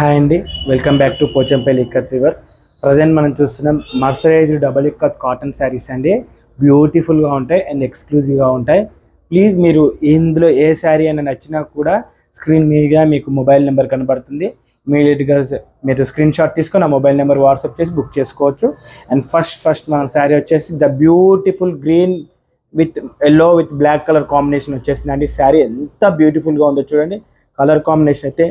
Hi అండి, welcome back to Pochampally ikat weavers. Present మనం చూస్తున్నాం mercerised double ikat cotton saris అండి. బ్యూటిఫుల్గా ఉంటాయి అండ్ ఎక్స్క్లూజివ్గా ఉంటాయి. ప్లీజ్ మీరు ఇందులో ఏ శారీ అయినా నచ్చినా కూడా స్క్రీన్ మీదుగా మీకు మొబైల్ నెంబర్ కనబడుతుంది. ఇమీడియట్గా మీరు స్క్రీన్ షాట్ తీసుకొని ఆ మొబైల్ నెంబర్ వాట్సాప్ చేసి బుక్ చేసుకోవచ్చు. అండ్ ఫస్ట్ మన శారీ వచ్చేసి the beautiful green with yellow with black colour combination వచ్చేసిందండి. శారీ ఎంత బ్యూటిఫుల్గా ఉందో చూడండి. కలర్ కాంబినేషన్ అయితే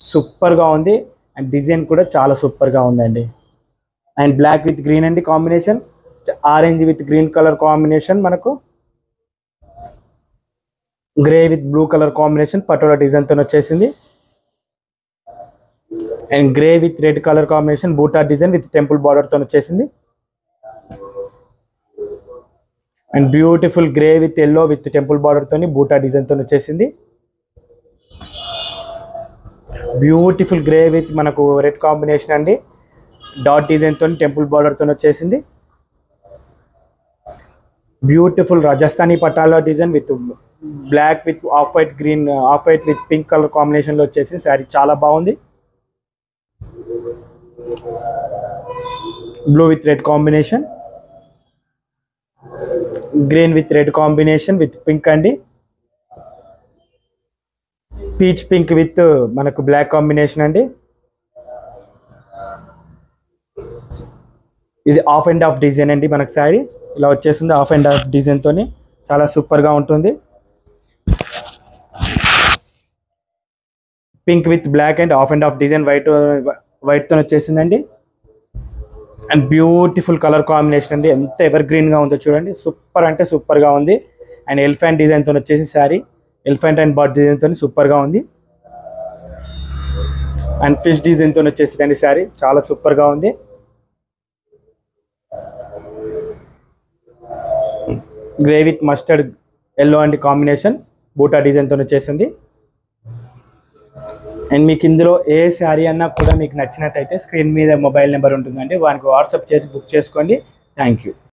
సూపర్గా ఉంది అండ్ డిజైన్ కూడా చాలా సూపర్గా ఉందండి. అండ్ బ్లాక్ విత్ గ్రీన్ అండి combination, orange with green colour combination, మనకు grey with blue colour combination patola డిజైన్తో వచ్చేసింది. And grey with red colour combination బూటా డిజైన్ విత్ టెంపుల్ బార్డర్తో వచ్చేసింది. And beautiful grey with yellow with temple బార్డర్తో బూటా డిజైన్తో వచ్చేసింది. బ్యూటిఫుల్ గ్రే విత్ మనకు రెడ్ కాంబినేషన్ అండి, డాట్ డిజైన్తో టెంపుల్ బార్డర్తో వచ్చేసింది. Beautiful Rajasthani patola design with black with off white green, off white with pink colour కాంబినేషన్లో వచ్చేసింది. శారీ చాలా బాగుంది. Blue with red combination, green with red combination with pink అండి, పీచ్ పింక్ విత్ మనకు బ్లాక్ కాంబినేషన్ అండి. ఇది ఆఫ్ అండ్ ఆఫ్ డిజైన్ అండి. మనకు శారీ ఇలా వచ్చేసింది ఆఫ్ అండ్ ఆఫ్ డిజైన్తో, చాలా సూపర్గా ఉంటుంది. Pink with black and off and off design వైట్తో వచ్చేసిందండి. అండ్ బ్యూటిఫుల్ కలర్ కాంబినేషన్ అండి, ఎంత ఎవర్ గ్రీన్గా ఉందో చూడండి. సూపర్ అంటే సూపర్గా ఉంది. అండ్ ఎలిఫెంట్ డిజైన్తో వచ్చేసి శారీ ఎలిఫెంట్ అండ్ బర్డ్ డిజైన్తో సూపర్గా ఉంది. అండ్ ఫిష్ డిజైన్తో వచ్చేసిందండి. శారీ చాలా సూపర్గా ఉంది. Grey with mustard yellow and combination బూటా డిజైన్తో వచ్చేసింది. అండ్ మీకు ఇందులో ఏ శారీ అన్నా కూడా మీకు నచ్చినట్టయితే స్క్రీన్ మీద మొబైల్ నెంబర్ ఉంటుందండి, వానికి వాట్సాప్ చేసి బుక్ చేసుకోండి. Thank you.